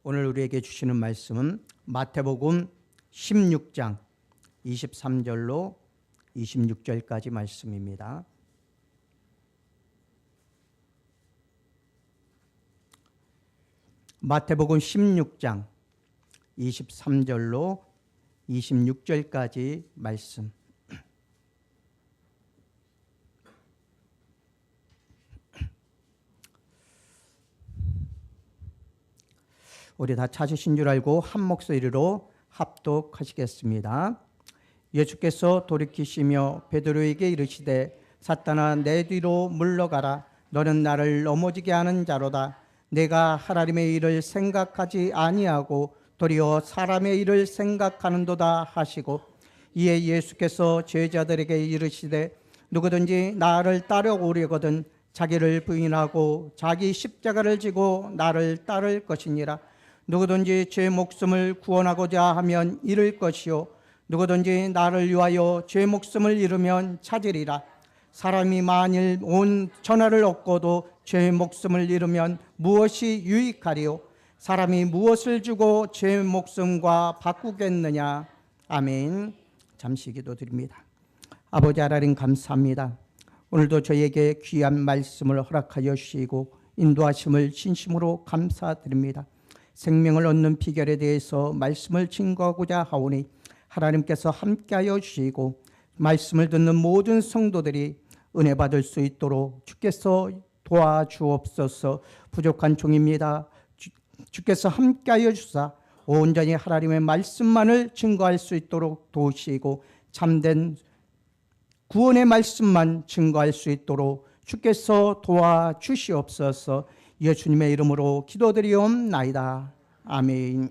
오늘 우리에게 주시는 말씀은 마태복음 16장 23절로 26절까지 말씀입니다. 마태복음 16장 23절로 26절까지 말씀. 우리 다 찾으신 줄 알고 한 목소리로 합독하시겠습니다. 예수께서 돌이키시며 베드로에게 이르시되 사탄아 내 뒤로 물러가라. 너는 나를 넘어지게 하는 자로다. 내가 하나님의 일을 생각하지 아니하고 도리어 사람의 일을 생각하는도다 하시고, 이에 예수께서 제자들에게 이르시되 누구든지 나를 따라오려거든 자기를 부인하고 자기 십자가를 지고 나를 따를 것이니라. 누구든지 제 목숨을 구원하고자 하면 잃을 것이요 누구든지 나를 위하여 제 목숨을 잃으면 찾으리라. 사람이 만일 온 천하를 얻고도 제 목숨을 잃으면 무엇이 유익하리요? 사람이 무엇을 주고 제 목숨과 바꾸겠느냐? 아멘. 잠시 기도드립니다. 아버지 하나님 감사합니다. 오늘도 저에게 귀한 말씀을 허락하여 주시고 인도하심을 진심으로 감사드립니다. 생명을 얻는 비결에 대해서 말씀을 증거하고자 하오니 하나님께서 함께하여 주시고 말씀을 듣는 모든 성도들이 은혜 받을 수 있도록 주께서 도와주옵소서. 부족한 종입니다. 주께서 함께하여 주사 온전히 하나님의 말씀만을 증거할 수 있도록 도우시고 참된 구원의 말씀만 증거할 수 있도록 주께서 도와주시옵소서. 예수님의 이름으로 기도드리옵나이다. 아멘.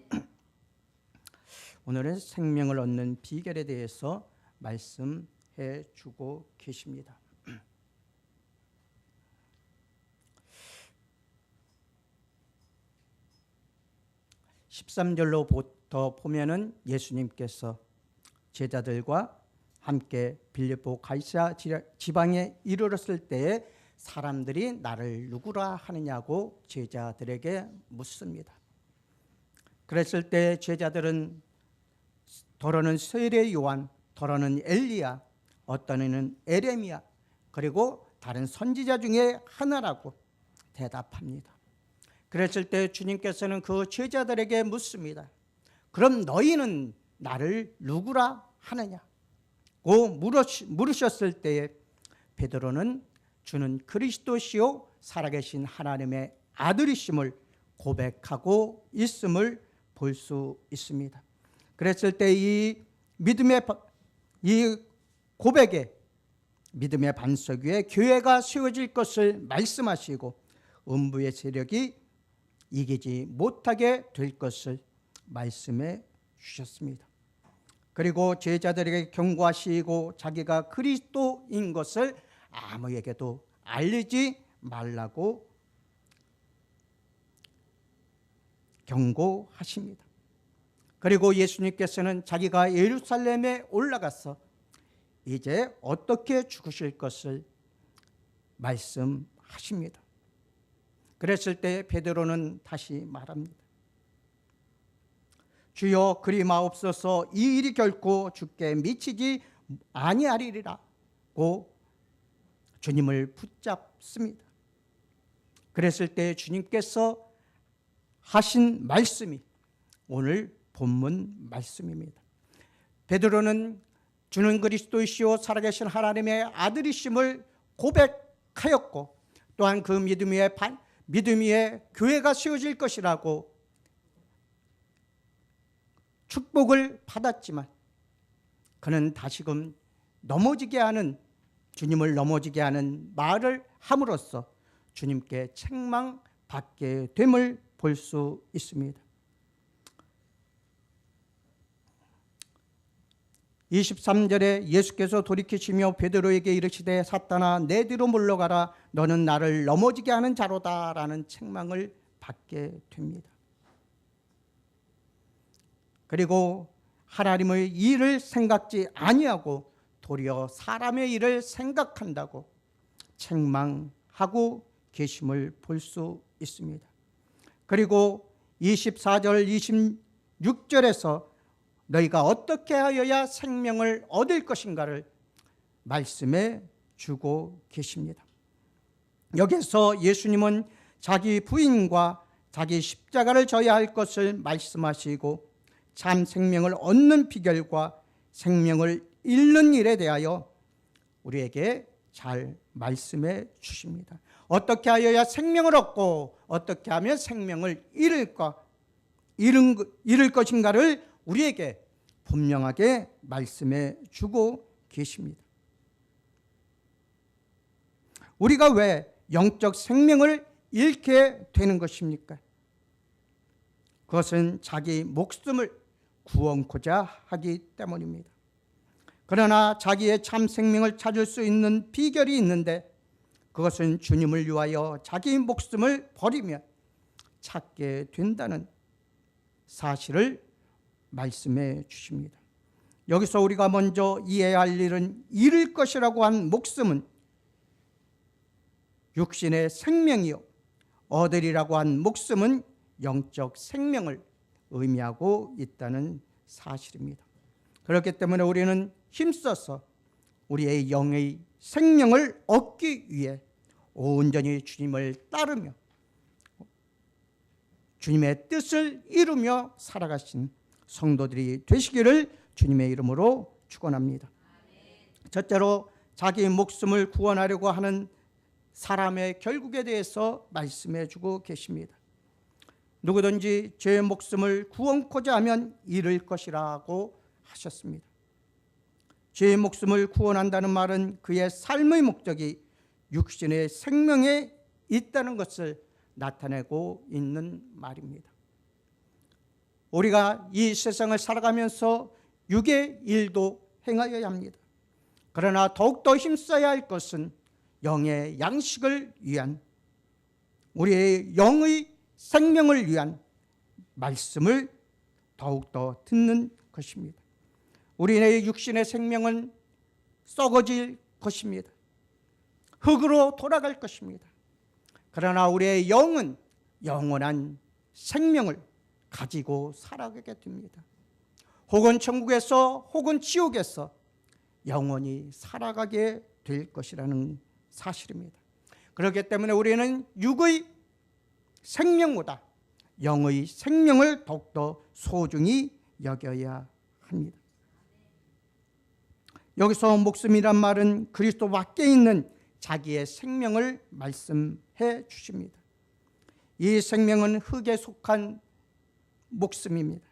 오늘은 생명을 얻는 비결에 대해서 말씀해 주고 계십니다. 13절로부터 보면은 예수님께서 제자들과 함께 빌립보 가이사랴 지방에 이르렀을 때에 사람들이 나를 누구라 하느냐고 제자들에게 묻습니다. 그랬을 때 제자들은 더러는 세례 요한, 더러는 엘리야, 어떤 이는 에레미야, 그리고 다른 선지자 중에 하나라고 대답합니다. 그랬을 때 주님께서는 그 제자들에게 묻습니다. 그럼 너희는 나를 누구라 하느냐고 물으셨을 때에 베드로는 주는 그리스도시요 사랑하신 하나님의 아들이심을 고백하고 있음을 볼 수 있습니다. 그랬을 때 이 고백에 믿음의 반석 위에 교회가 세워질 것을 말씀하시고 음부의 세력이 이기지 못하게 될 것을 말씀해 주셨습니다. 그리고 제자들에게 경고하시고 자기가 그리스도인 것을 아무에게도 알리지 말라고 경고하십니다. 그리고 예수님께서는 자기가 예루살렘에 올라가서 이제 어떻게 죽으실 것을 말씀하십니다. 그랬을 때 베드로는 다시 말합니다. 주여 그리 마옵소서. 이 일이 결코 주께 미치지 아니하리라고 주님을 붙잡습니다. 그랬을 때 주님께서 하신 말씀이 오늘 본문 말씀입니다. 베드로는 주는 그리스도이시오 살아계신 하나님의 아들이심을 고백하였고 또한 그 믿음 위에 교회가 세워질 것이라고 축복을 받았지만 그는 다시금 주님을 넘어지게 하는 말을 함으로써 주님께 책망받게 됨을 볼 수 있습니다. 23절에 예수께서 돌이키시며 베드로에게 이르시되 사탄아 내 뒤로 물러가라. 너는 나를 넘어지게 하는 자로다 라는 책망을 받게 됩니다. 그리고 하나님의 일을 생각지 아니하고 도리어 사람의 일을 생각한다고 책망하고 계심을 볼 수 있습니다. 그리고 24절 26절에서 너희가 어떻게 하여야 생명을 얻을 것인가를 말씀해 주고 계십니다. 여기서 예수님은 자기 부인과 자기 십자가를 져야 할 것을 말씀하시고 참 생명을 얻는 비결과 생명을 잃는 일에 대하여 우리에게 잘 말씀해 주십니다. 어떻게 하여야 생명을 얻고 어떻게 하면 생명을 잃을 것인가를 우리에게 분명하게 말씀해 주고 계십니다. 우리가 왜 영적 생명을 잃게 되는 것입니까? 그것은 자기 목숨을 구원코자 하기 때문입니다. 그러나 자기의 참 생명을 찾을 수 있는 비결이 있는데 그것은 주님을 위하여 자기 목숨을 버리며 찾게 된다는 사실을 말씀해 주십니다. 여기서 우리가 먼저 이해해야 할 일은 잃을 것이라고 한 목숨은 육신의 생명이요, 얻으리라고 한 목숨은 영적 생명을 의미하고 있다는 사실입니다. 그렇기 때문에 우리는 힘써서 우리의 영의 생명을 얻기 위해 온전히 주님을 따르며 주님의 뜻을 이루며 살아가신 성도들이 되시기를 주님의 이름으로 축원합니다. 첫째로 자기 목숨을 구원하려고 하는 사람의 결국에 대해서 말씀해 주고 계십니다. 누구든지 제 목숨을 구원코자 하면 잃을 것이라고 하셨습니다. 제 목숨을 구원한다는 말은 그의 삶의 목적이 육신의 생명에 있다는 것을 나타내고 있는 말입니다. 우리가 이 세상을 살아가면서 육의 일도 행하여야 합니다. 그러나 더욱더 힘써야 할 것은 영의 양식을 위한, 우리의 영의 생명을 위한 말씀을 더욱더 듣는 것입니다. 우리의 육신의 생명은 썩어질 것입니다. 흙으로 돌아갈 것입니다. 그러나 우리의 영은 영원한 생명을 가지고 살아가게 됩니다. 혹은 천국에서 혹은 지옥에서 영원히 살아가게 될 것이라는 사실입니다. 그렇기 때문에 우리는 육의 생명보다 영의 생명을 더욱더 소중히 여겨야 합니다. 여기서 목숨이란 말은 그리스도 밖에 있는 자기의 생명을 말씀해 주십니다. 이 생명은 흙에 속한 목숨입니다.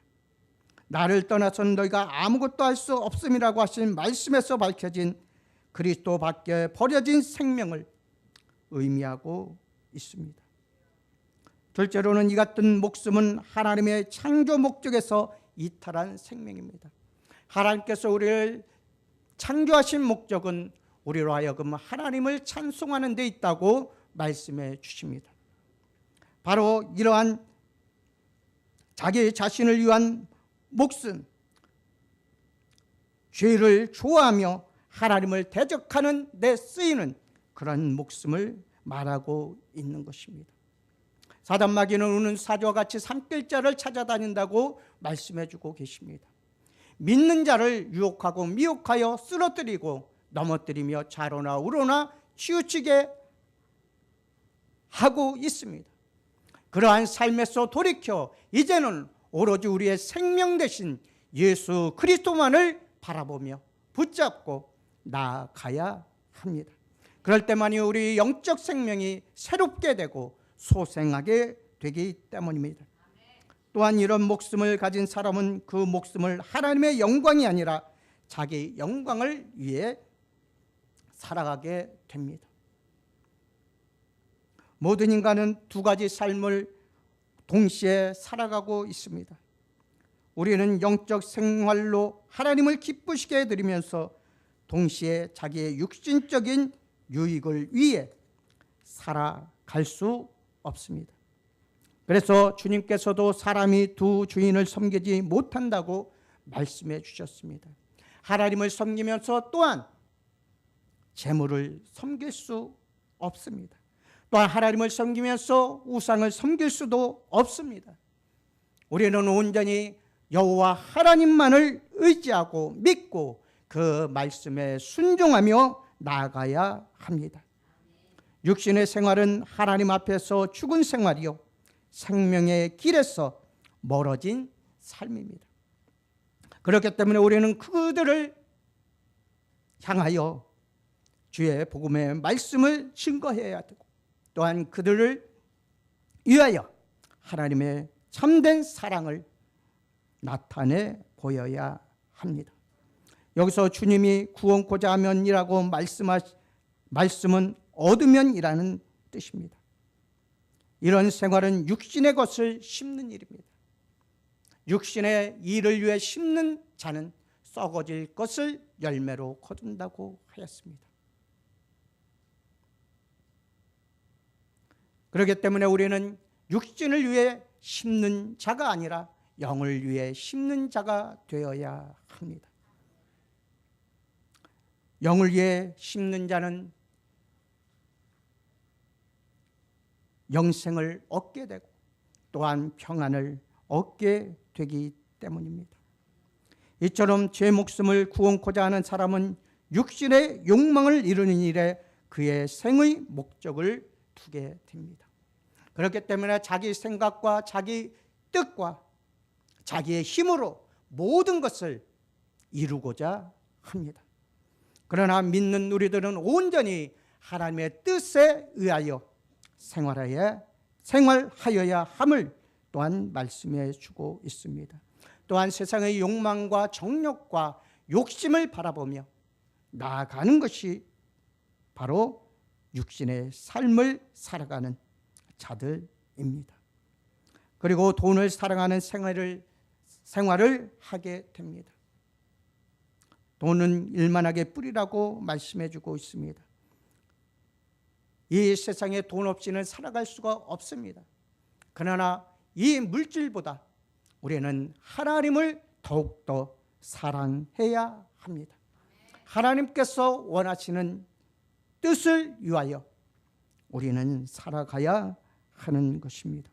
나를 떠나서는 너희가 아무것도 할 수 없음이라고 하신 말씀에서 밝혀진 그리스도 밖에 버려진 생명을 의미하고 있습니다. 둘째로는 이 같은 목숨은 하나님의 창조 목적에서 이탈한 생명입니다. 하나님께서 우리를 창조하신 목적은 우리로 하여금 하나님을 찬송하는 데 있다고 말씀해 주십니다. 바로 이러한 자기 자신을 위한 목숨, 죄를 좋아하며 하나님을 대적하는 데 쓰이는 그런 목숨을 말하고 있는 것입니다. 사단 마귀는 우는 사자와 같이 산길자를 찾아다닌다고 말씀해 주고 계십니다. 믿는 자를 유혹하고 미혹하여 쓰러뜨리고 넘어뜨리며 좌로나 우로나 치우치게 하고 있습니다. 그러한 삶에서 돌이켜 이제는 오로지 우리의 생명 되신 예수 그리스도만을 바라보며 붙잡고 나아가야 합니다. 그럴 때만이 우리 영적 생명이 새롭게 되고 소생하게 되기 때문입니다. 또한 이런 목숨을 가진 사람은 그 목숨을 하나님의 영광이 아니라 자기 영광을 위해 살아가게 됩니다. 모든 인간은 두 가지 삶을 동시에 살아가고 있습니다. 우리는 영적 생활로 하나님을 기쁘시게 해드리면서 동시에 자기의 육신적인 유익을 위해 살아갈 수 없습니다. 그래서 주님께서도 사람이 두 주인을 섬기지 못한다고 말씀해 주셨습니다. 하나님을 섬기면서 또한 재물을 섬길 수 없습니다. 또한 하나님을 섬기면서 우상을 섬길 수도 없습니다. 우리는 온전히 여호와 하나님만을 의지하고 믿고 그 말씀에 순종하며 나아가야 합니다. 육신의 생활은 하나님 앞에서 죽은 생활이요 생명의 길에서 멀어진 삶입니다. 그렇기 때문에 우리는 그들을 향하여 주의 복음의 말씀을 증거해야 되고 또한 그들을 위하여 하나님의 참된 사랑을 나타내 보여야 합니다. 여기서 주님이 구원코자 하면이라고 말씀은 얻으면이라는 뜻입니다. 이런 생활은 육신의 것을 심는 일입니다. 육신의 일을 위해 심는 자는 썩어질 것을 열매로 거둔다고 하였습니다. 그렇기 때문에 우리는 육신을 위해 심는 자가 아니라 영을 위해 심는 자가 되어야 합니다. 영을 위해 심는 자는 영생을 얻게 되고 또한 평안을 얻게 되기 때문입니다. 이처럼 제 목숨을 구원코자 하는 사람은 육신의 욕망을 이루는 일에 그의 생의 목적을 두게 됩니다. 그렇기 때문에 자기 생각과 자기 뜻과 자기의 힘으로 모든 것을 이루고자 합니다. 그러나 믿는 우리들은 온전히 하나님의 뜻에 의하여 생활하여야 함을 또한 말씀해 주고 있습니다. 또한 세상의 욕망과 정욕과 욕심을 바라보며 나아가는 것이 바로 육신의 삶을 살아가는 자들입니다. 그리고 돈을 사랑하는 생활을 하게 됩니다. 돈은 일만하게 뿌리라고 말씀해 주고 있습니다. 이 세상에 돈 없이는 살아갈 수가 없습니다. 그러나 이 물질보다 우리는 하나님을 더욱더 사랑해야 합니다. 하나님께서 원하시는 뜻을 위하여 우리는 살아가야 하는 것입니다.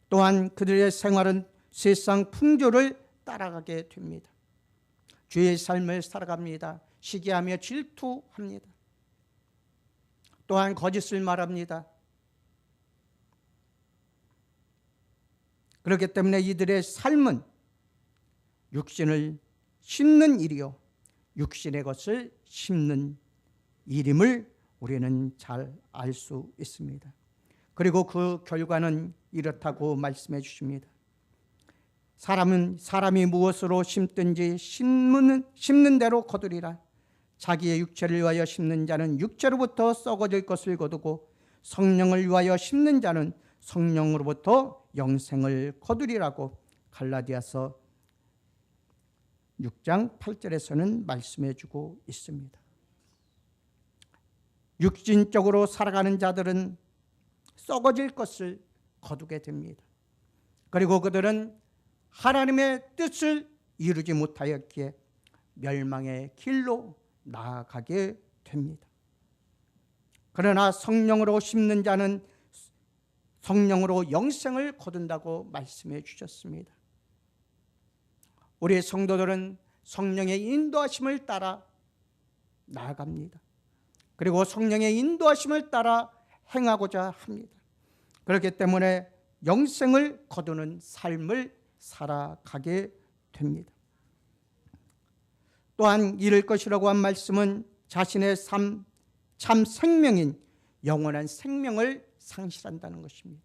또한 그들의 생활은 세상 풍조를 따라가게 됩니다. 주의 삶을 살아갑니다. 시기하며 질투합니다. 또한 거짓을 말합니다. 그렇기 때문에 이들의 삶은 육신을 심는 일이요 육신의 것을 심는 일임을 우리는 잘 알 수 있습니다. 그리고 그 결과는 이렇다고 말씀해 주십니다. 사람이 무엇으로 심든지 심는 대로 거두리라. 자기의 육체를 위하여 심는 자는 육체로부터 썩어질 것을 거두고 성령을 위하여 심는 자는 성령으로부터 영생을 거두리라고 갈라디아서 6장 8절에서는 말씀해 주고 있습니다. 육신적으로 살아가는 자들은 썩어질 것을 거두게 됩니다. 그리고 그들은 하나님의 뜻을 이루지 못하였기에 멸망의 길로 나아가게 됩니다. 그러나 성령으로 심는 자는 성령으로 영생을 거둔다고 말씀해 주셨습니다. 우리 성도들은 성령의 인도하심을 따라 나아갑니다. 그리고 성령의 인도하심을 따라 행하고자 합니다. 그렇기 때문에 영생을 거두는 삶을 살아가게 됩니다. 또한 잃을 것이라고 한 말씀은 자신의 참 생명인 영원한 생명을 상실한다는 것입니다.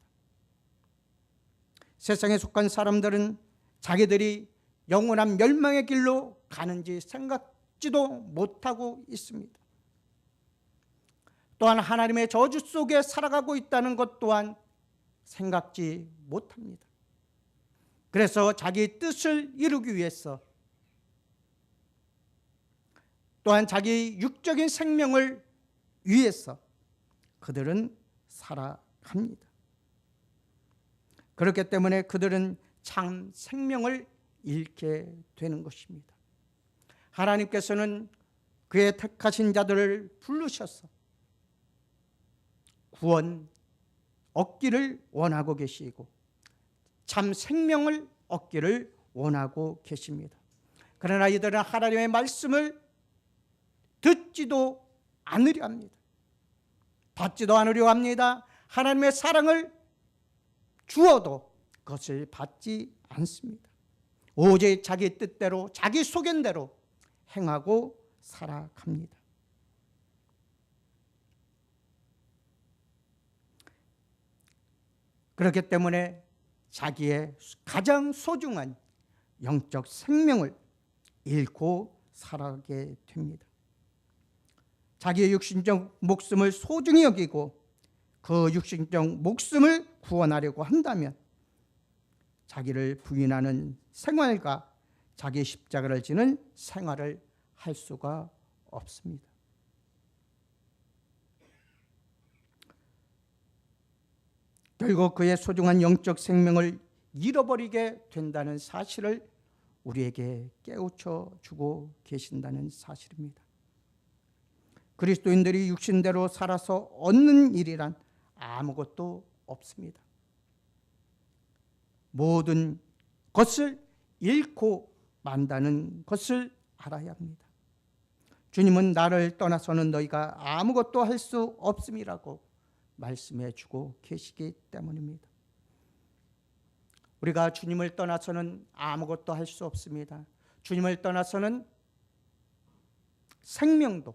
세상에 속한 사람들은 자기들이 영원한 멸망의 길로 가는지 생각지도 못하고 있습니다. 또한 하나님의 저주 속에 살아가고 있다는 것 또한 생각지 못합니다. 그래서 자기 뜻을 이루기 위해서 또한 자기 육적인 생명을 위해서 그들은 살아갑니다. 그렇기 때문에 그들은 참 생명을 잃게 되는 것입니다. 하나님께서는 그의 택하신 자들을 부르셔서 구원 얻기를 원하고 계시고 참 생명을 얻기를 원하고 계십니다. 그러나 이들은 하나님의 말씀을 듣지도 않으려 합니다. 받지도 않으려 합니다. 하나님의 사랑을 주어도 그것을 받지 않습니다. 오직 자기 뜻대로, 자기 소견대로 행하고 살아갑니다. 그렇기 때문에 자기의 가장 소중한 영적 생명을 잃고 살아가게 됩니다. 자기의 육신적 목숨을 소중히 여기고 그 육신적 목숨을 구원하려고 한다면 자기를 부인하는 생활과 자기 십자가를 지는 생활을 할 수가 없습니다. 결국 그의 소중한 영적 생명을 잃어버리게 된다는 사실을 우리에게 깨우쳐 주고 계신다는 사실입니다. 그리스도인들이 육신대로 살아서 얻는 일이란 아무것도 없습니다. 모든 것을 잃고 만다는 것을 알아야 합니다. 주님은 나를 떠나서는 너희가 아무것도 할 수 없음이라고 말씀해 주고 계시기 때문입니다. 우리가 주님을 떠나서는 아무것도 할 수 없습니다. 주님을 떠나서는 생명도,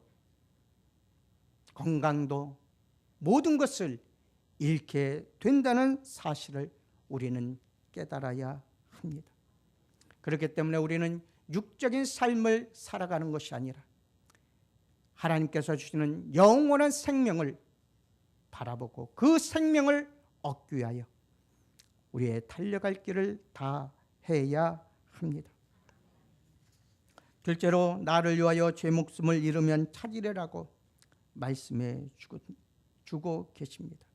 건강도, 모든 것을 잃게 된다는 사실을 우리는 깨달아야 합니다. 그렇기 때문에 우리는 육적인 삶을 살아가는 것이 아니라 하나님께서 주시는 영원한 생명을 바라보고 그 생명을 얻기 위하여 우리의 달려갈 길을 다 해야 합니다. 둘째로 나를 위하여 제 목숨을 잃으면 찾으리라고 말씀해 주고 계십니다.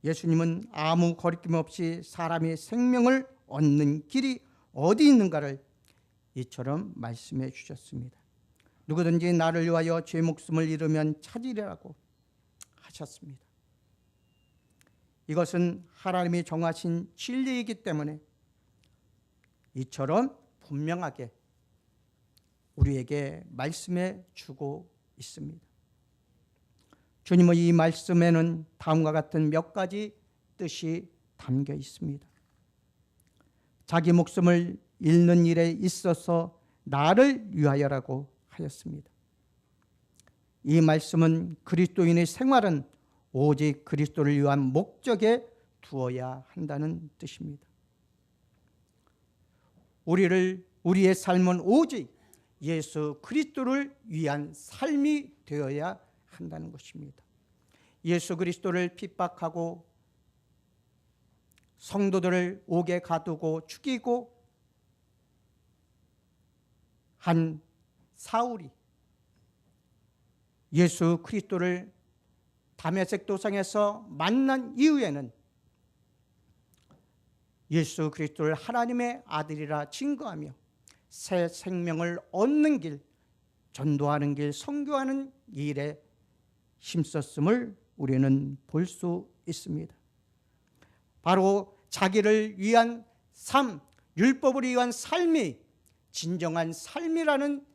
예수님은 아무 거리낌 없이 사람이 생명을 얻는 길이 어디 있는가를 이처럼 말씀해 주셨습니다. 누구든지 나를 위하여 제 목숨을 잃으면 찾으리라고 하셨습니다. 이것은 하나님이 정하신 진리이기 때문에 이처럼 분명하게 우리에게 말씀해 주고 있습니다. 주님의 이 말씀에는 다음과 같은 몇 가지 뜻이 담겨 있습니다. 자기 목숨을 잃는 일에 있어서 나를 위하여라고 하였습니다. 이 말씀은 그리스도인의 생활은 오직 그리스도를 위한 목적에 두어야 한다는 뜻입니다. 우리의 삶은 오직 예수 그리스도를 위한 삶이 되어야 한다는 것입니다. 예수 그리스도를 핍박하고 성도들을 옥에 가두고 죽이고 한 사울이 예수 그리스도를 다메섹 도상에서 만난 이후에는 예수 그리스도를 하나님의 아들이라 증거하며 새 생명을 얻는 길, 전도하는 길, 선교하는 일에 힘썼음을 우리는 볼 수 있습니다. 바로 자기를 위한 삶, 율법을 위한 삶이 진정한 삶이라는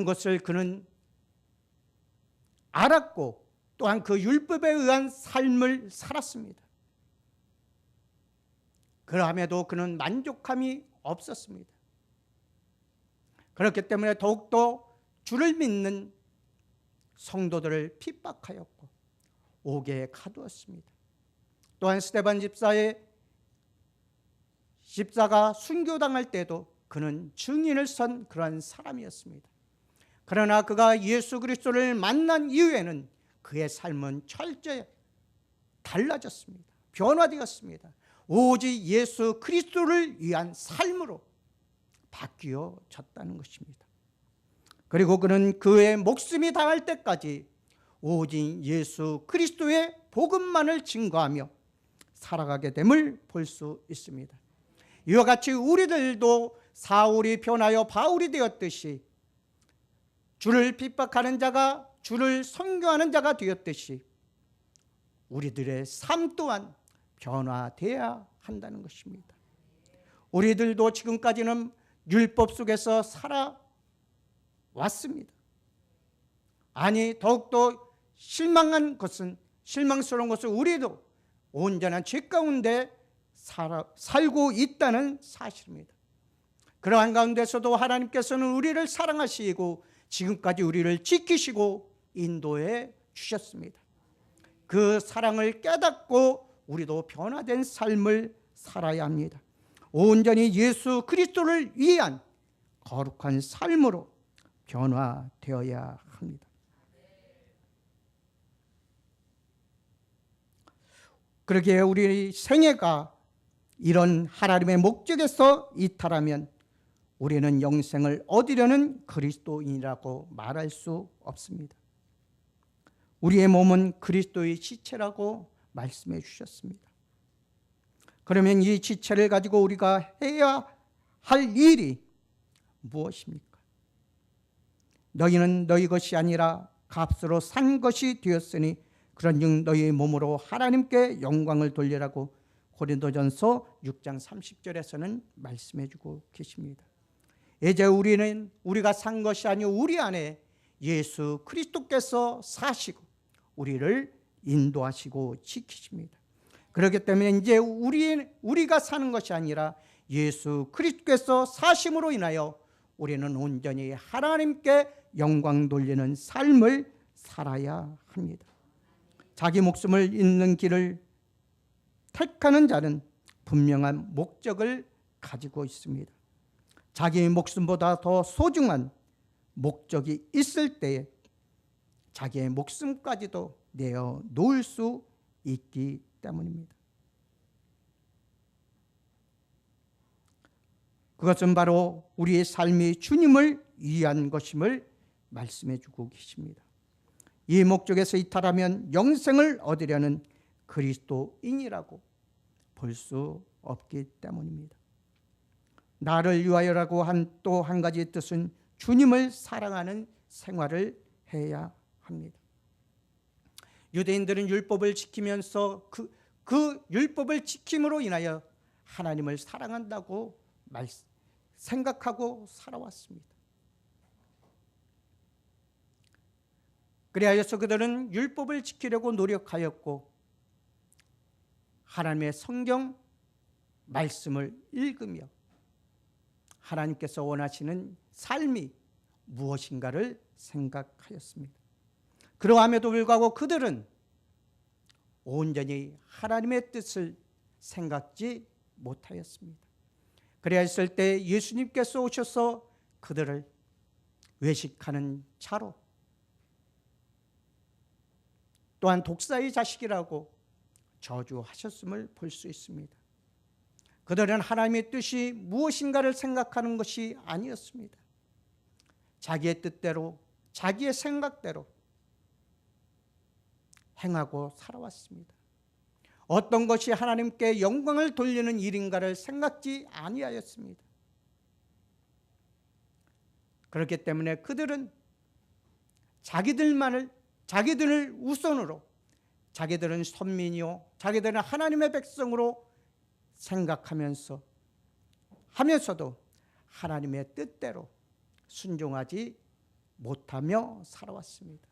것을 그는 알았고 또한 그 율법에 의한 삶을 살았습니다. 그럼에도 그는 만족함이 없었습니다. 그렇기 때문에 더욱더 주를 믿는 성도들을 핍박하였고 옥에 가두었습니다. 또한 스데반 집사가 순교당할 때도 그는 증인을 선 그러한 사람이었습니다. 그러나 그가 예수 그리스도를 만난 이후에는 그의 삶은 철저히 달라졌습니다. 변화되었습니다. 오직 예수 그리스도를 위한 삶으로 바뀌어졌다는 것입니다. 그리고 그는 그의 목숨이 다할 때까지 오직 예수 그리스도의 복음만을 증거하며 살아가게 됨을 볼 수 있습니다. 이와 같이 우리들도 사울이 변하여 바울이 되었듯이 주를 핍박하는 자가 주를 선교하는 자가 되었듯이 우리들의 삶 또한 변화되어야 한다는 것입니다. 우리들도 지금까지는 율법 속에서 살아왔습니다. 아니, 더욱더 실망스러운 것은 우리도 온전한 죄 가운데 살고 있다는 사실입니다. 그러한 가운데서도 하나님께서는 우리를 사랑하시고 지금까지 우리를 지키시고 인도해 주셨습니다. 그 사랑을 깨닫고 우리도 변화된 삶을 살아야 합니다. 온전히 예수 그리스도를 위한 거룩한 삶으로 변화되어야 합니다. 그러기에 우리 생애가 이런 하나님의 목적에서 이탈하면 우리는 영생을 얻으려는 그리스도인이라고 말할 수 없습니다. 우리의 몸은 그리스도의 지체라고 말씀해 주셨습니다. 그러면 이 지체를 가지고 우리가 해야 할 일이 무엇입니까? 너희는 너희 것이 아니라 값으로 산 것이 되었으니 그런즉 너희의 몸으로 하나님께 영광을 돌리라고 고린도전서 6장 30절에서는 말씀해 주고 계십니다. 이제 우리가 산 것이 아니요 우리 안에 예수 그리스도께서 사시고 우리를 인도하시고 지키십니다. 그렇기 때문에 이제 우리가 사는 것이 아니라 예수 그리스도께서 사심으로 인하여 우리는 온전히 하나님께 영광 돌리는 삶을 살아야 합니다. 자기 목숨을 잇는 길을 택하는 자는 분명한 목적을 가지고 있습니다. 자기 목숨보다 더 소중한 목적이 있을 때에 자기의 목숨까지도 내어 놓을 수 있기 때문입니다. 그것은 바로 우리의 삶이 주님을 위한 것임을 말씀해 주고 계십니다. 이 목적에서 이탈하면 영생을 얻으려는 그리스도인이라고 볼 수 없기 때문입니다. 나를 위하여라고 한 또 한 가지 뜻은 주님을 사랑하는 생활을 해야 합니다. 유대인들은 율법을 지키면서 그 율법을 지킴으로 인하여 하나님을 사랑한다고 생각하고 살아왔습니다. 그리하여서 그들은 율법을 지키려고 노력하였고 하나님의 성경 말씀을 읽으며 하나님께서 원하시는 삶이 무엇인가를 생각하였습니다. 그러함에도 불구하고 그들은 온전히 하나님의 뜻을 생각지 못하였습니다. 그리하였을 때 예수님께서 오셔서 그들을 외식하는 자로 또한 독사의 자식이라고 저주하셨음을 볼 수 있습니다. 그들은 하나님의 뜻이 무엇인가를 생각하는 것이 아니었습니다. 자기의 뜻대로 자기의 생각대로 행하고 살아왔습니다. 어떤 것이 하나님께 영광을 돌리는 일인가를 생각지 아니하였습니다. 그렇기 때문에 그들은 자기들을 우선으로 자기들은 선민이요 자기들은 하나님의 백성으로 생각하면서도 하나님의 뜻대로 순종하지 못하며 살아왔습니다.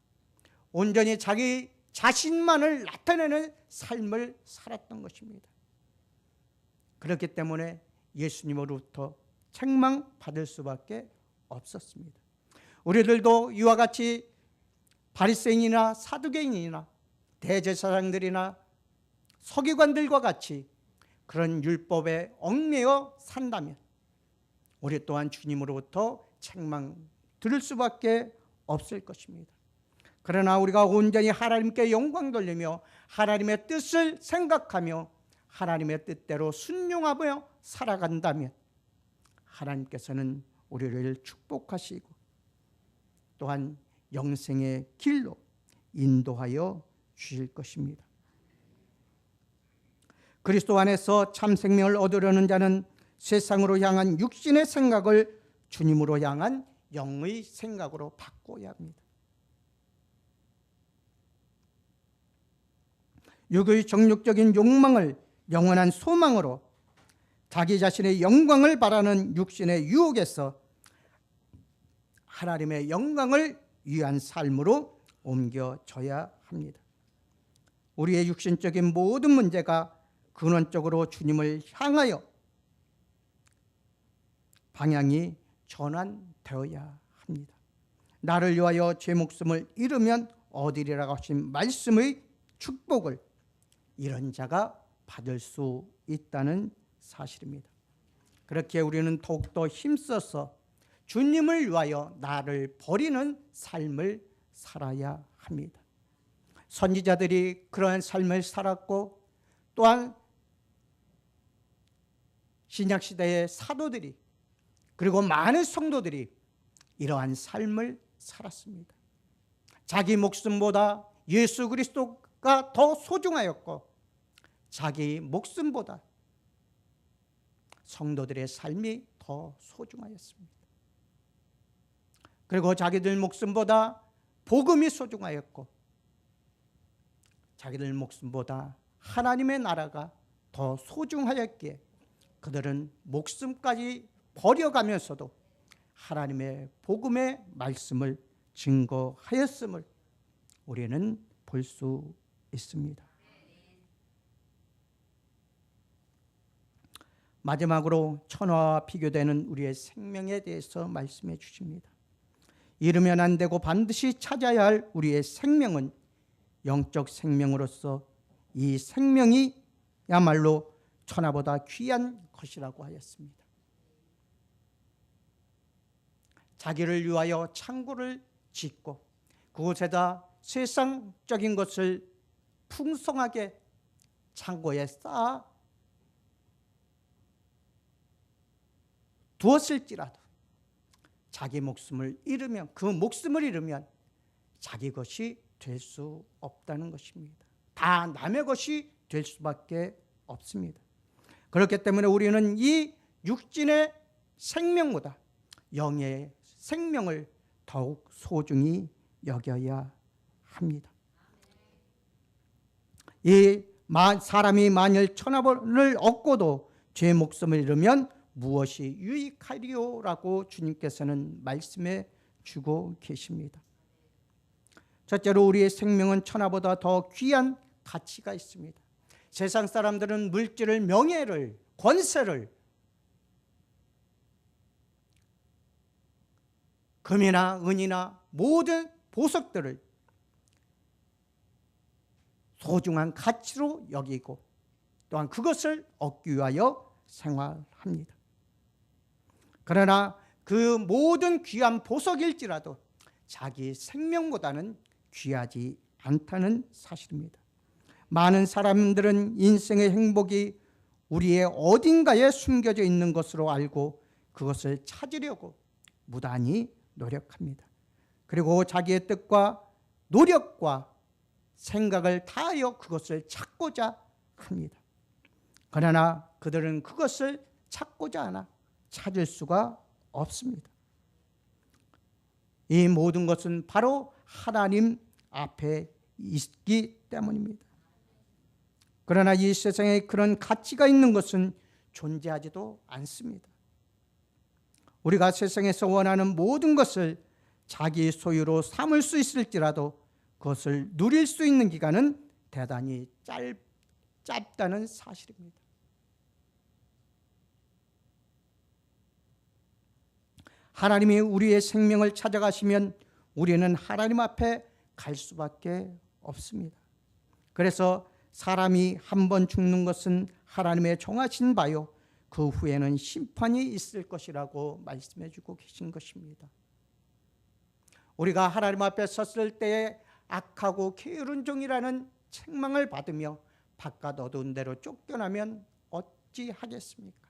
온전히 자기 자신만을 나타내는 삶을 살았던 것입니다. 그렇기 때문에 예수님으로부터 책망받을 수밖에 없었습니다. 우리들도 이와 같이 바리새인이나 사두개인이나 대제사장들이나 서기관들과 같이 그런 율법에 얽매여 산다면 우리 또한 주님으로부터 책망 들을 수밖에 없을 것입니다. 그러나 우리가 온전히 하나님께 영광 돌리며 하나님의 뜻을 생각하며 하나님의 뜻대로 순종하며 살아간다면 하나님께서는 우리를 축복하시고 또한 영생의 길로 인도하여 주실 것입니다. 그리스도 안에서 참 생명을 얻으려는 자는 세상으로 향한 육신의 생각을 주님으로 향한 영의 생각으로 바꿔야 합니다. 육의 정욕적인 욕망을 영원한 소망으로 자기 자신의 영광을 바라는 육신의 유혹에서 하나님의 영광을 위한 삶으로 옮겨져야 합니다. 우리의 육신적인 모든 문제가 근원적으로 주님을 향하여 방향이 전환되어야 합니다. 나를 위하여 제 목숨을 잃으면 얻으리라고 하신 말씀의 축복을 이런 자가 받을 수 있다는 사실입니다. 그렇게 우리는 더욱더 힘써서 주님을 위하여 나를 버리는 삶을 살아야 합니다. 선지자들이 그러한 삶을 살았고, 또한 신약시대의 사도들이, 그리고 많은 성도들이 이러한 삶을 살았습니다. 자기 목숨보다 예수 그리스도가 더 소중하였고, 자기 목숨보다 성도들의 삶이 더 소중하였습니다. 그리고 자기들 목숨보다 복음이 소중하였고, 자기들 목숨보다 하나님의 나라가 더 소중하였기에 그들은 목숨까지 버려가면서도 하나님의 복음의 말씀을 증거하였음을 우리는 볼 수 있습니다. 마지막으로 천하와 비교되는 우리의 생명에 대해서 말씀해 주십니다. 잃으면 안 되고 반드시 찾아야 할 우리의 생명은 영적 생명으로서 이 생명이 야말로 천하보다 귀한 것이라고 하였습니다. 자기를 위하여 창고를 짓고 그곳에다 세상적인 것을 풍성하게 창고에 쌓아 두었을지라도 자기 목숨을 잃으면, 그 목숨을 잃으면 자기 것이 될 수 없다는 것입니다. 다 남의 것이 될 수밖에 없습니다. 그렇기 때문에 우리는 이 육신의 생명보다 영의 생명을 더욱 소중히 여겨야 합니다. 이 사람이 만일 천하를 얻고도 제 목숨을 잃으면 무엇이 유익하리요라고 주님께서는 말씀해 주고 계십니다. 첫째로 우리의 생명은 천하보다 더 귀한 가치가 있습니다. 세상 사람들은 물질을, 명예를, 권세를, 금이나 은이나 모든 보석들을 소중한 가치로 여기고 또한 그것을 얻기 위하여 생활합니다. 그러나 그 모든 귀한 보석일지라도 자기 생명보다는 귀하지 않다는 사실입니다. 많은 사람들은 인생의 행복이 우리의 어딘가에 숨겨져 있는 것으로 알고 그것을 찾으려고 무단히 노력합니다. 그리고 자기의 뜻과 노력과 생각을 다하여 그것을 찾고자 합니다. 그러나 그들은 그것을 찾고자 하나 찾을 수가 없습니다. 이 모든 것은 바로 하나님 앞에 있기 때문입니다. 그러나 이 세상에 그런 가치가 있는 것은 존재하지도 않습니다. 우리가 세상에서 원하는 모든 것을 자기 소유로 삼을 수 있을지라도 그것을 누릴 수 있는 기간은 대단히 짧다는 사실입니다. 하나님이 우리의 생명을 찾아가시면 우리는 하나님 앞에 갈 수밖에 없습니다. 그래서 사람이 한 번 죽는 것은 하나님의 정하신 바요 그 후에는 심판이 있을 것이라고 말씀해 주고 계신 것입니다. 우리가 하나님 앞에 섰을 때에 악하고 게으른 종이라는 책망을 받으며 바깥 어두운 데로 쫓겨나면 어찌하겠습니까?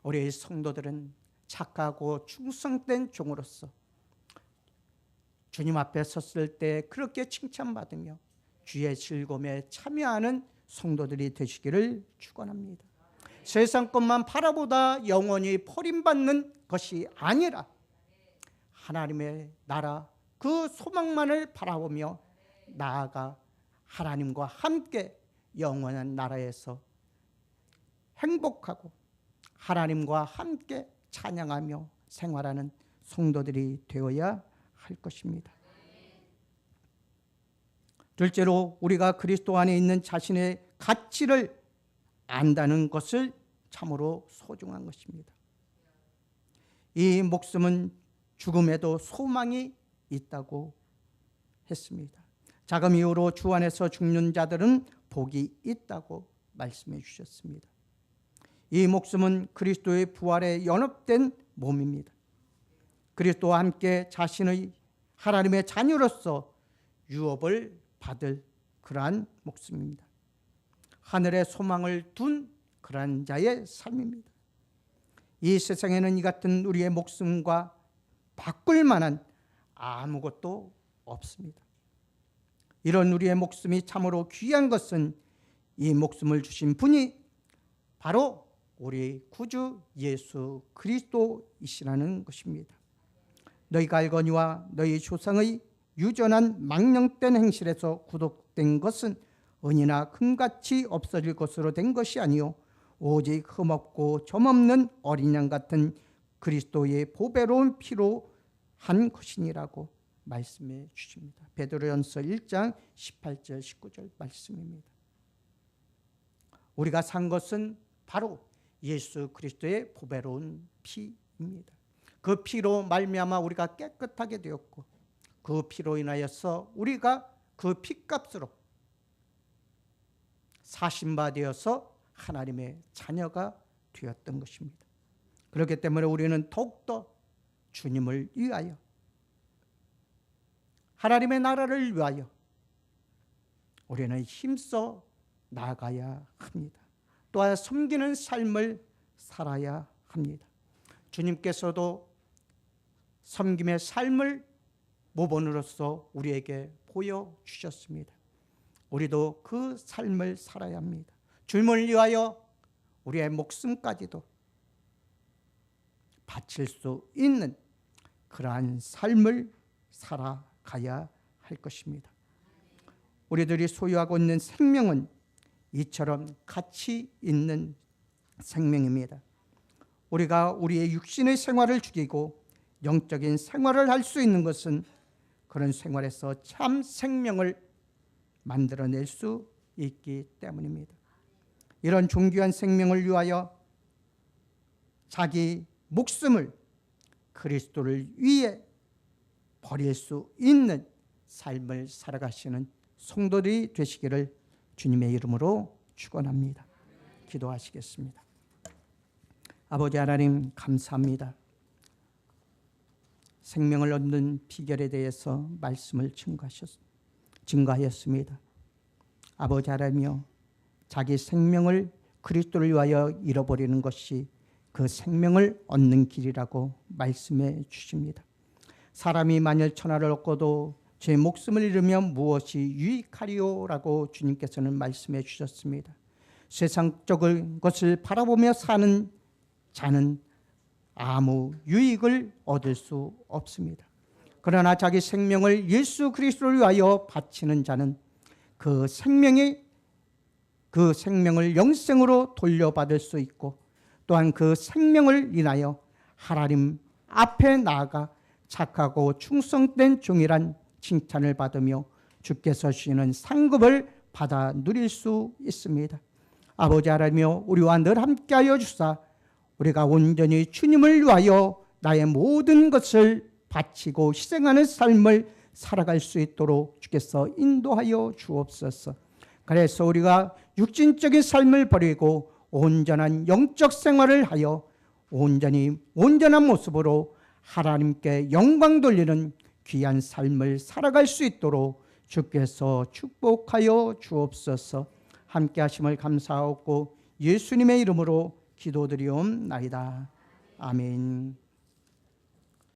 우리 성도들은 착하고 충성된 종으로서 주님 앞에 섰을 때 그렇게 칭찬받으며 주의 즐거움에 참여하는 성도들이 되시기를 축원합니다. 세상 것만 바라보다 영원히 버림받는 것이 아니라 하나님의 나라 그 소망만을 바라보며 나아가 하나님과 함께 영원한 나라에서 행복하고 하나님과 함께 찬양하며 생활하는 성도들이 되어야 할 것입니다. 둘째로, 우리가 그리스도 안에 있는 자신의 가치를 안다는 것을 참으로 소중한 것입니다. 이 목숨은 죽음에도 소망이 있다고 했습니다. 자금 이후로 주 안에서 죽는 자들은 복이 있다고 말씀해 주셨습니다. 이 목숨은 그리스도의 부활에 연합된 몸입니다. 그리스도와 함께 자신의 하나님의 자녀로서 유업을 받을 그러한 목숨입니다. 하늘에 소망을 둔 그러한 자의 삶입니다. 이 세상에는 이 같은 우리의 목숨과 바꿀 만한 아무것도 없습니다. 이런 우리의 목숨이 참으로 귀한 것은 이 목숨을 주신 분이 바로 우리 구주 예수 그리스도이시라는 것입니다. 너희가 알거니와 너희 조상의 유전한 망령된 행실에서 구속된 것은 은이나 금같이 없어질 것으로 된 것이 아니요 오직 흠없고 점없는 어린 양 같은 그리스도의 보배로운 피로 한 것이니라고 말씀해 주십니다. 베드로전서 1장 18절 19절 말씀입니다. 우리가 산 것은 바로 예수 그리스도의 보배로운 피입니다. 그 피로 말미암아 우리가 깨끗하게 되었고 그 피로 인하여서 우리가 그 피값으로 사신바 되어서 하나님의 자녀가 되었던 것입니다. 그렇기 때문에 우리는 더욱더 주님을 위하여 하나님의 나라를 위하여 우리는 힘써 나아가야 합니다. 또한 섬기는 삶을 살아야 합니다. 주님께서도 섬김의 삶을 모본으로서 우리에게 보여주셨습니다. 우리도 그 삶을 살아야 합니다. 주님을 위하여 우리의 목숨까지도 바칠 수 있는 그러한 삶을 살아가야 할 것입니다. 우리들이 소유하고 있는 생명은 이처럼 가치 있는 생명입니다. 우리가 우리의 육신의 생활을 죽이고 영적인 생활을 할 수 있는 것은 그런 생활에서 참 생명을 만들어낼 수 있기 때문입니다. 이런 존귀한 생명을 위하여 자기 목숨을 그리스도를 위해 버릴 수 있는 삶을 살아가시는 성도들이 되시기를 주님의 이름으로 축원합니다. 기도하시겠습니다. 아버지 하나님 감사합니다. 생명을 얻는 비결에 대해서 말씀을 증거하였습니다. 아버지 하나님이여, 자기 생명을 그리스도를 위하여 잃어버리는 것이 그 생명을 얻는 길이라고 말씀해 주십니다. 사람이 만일 천하를 얻고도 제 목숨을 잃으면 무엇이 유익하리요라고 주님께서는 말씀해 주셨습니다. 세상적인 것을 바라보며 사는 자는 아무 유익을 얻을 수 없습니다. 그러나 자기 생명을 예수 그리스도를 위하여 바치는 자는 그 생명을 영생으로 돌려받을 수 있고 또한 그 생명을 인하여 하나님 앞에 나아가 착하고 충성된 종이란 칭찬을 받으며 주께서 주시는 상급을 받아 누릴 수 있습니다. 아버지 하나님이여, 우리와 늘 함께하여 주사 우리가 온전히 주님을 위하여 나의 모든 것을 바치고 희생하는 삶을 살아갈 수 있도록 주께서 인도하여 주옵소서. 그래서 우리가 육신적인 삶을 버리고 온전한 영적 생활을 하여 온전한 모습으로 하나님께 영광 돌리는 귀한 삶을 살아갈 수 있도록 주께서 축복하여 주옵소서. 함께 하심을 감사하고 예수님의 이름으로 기도드리옵나이다. 아멘.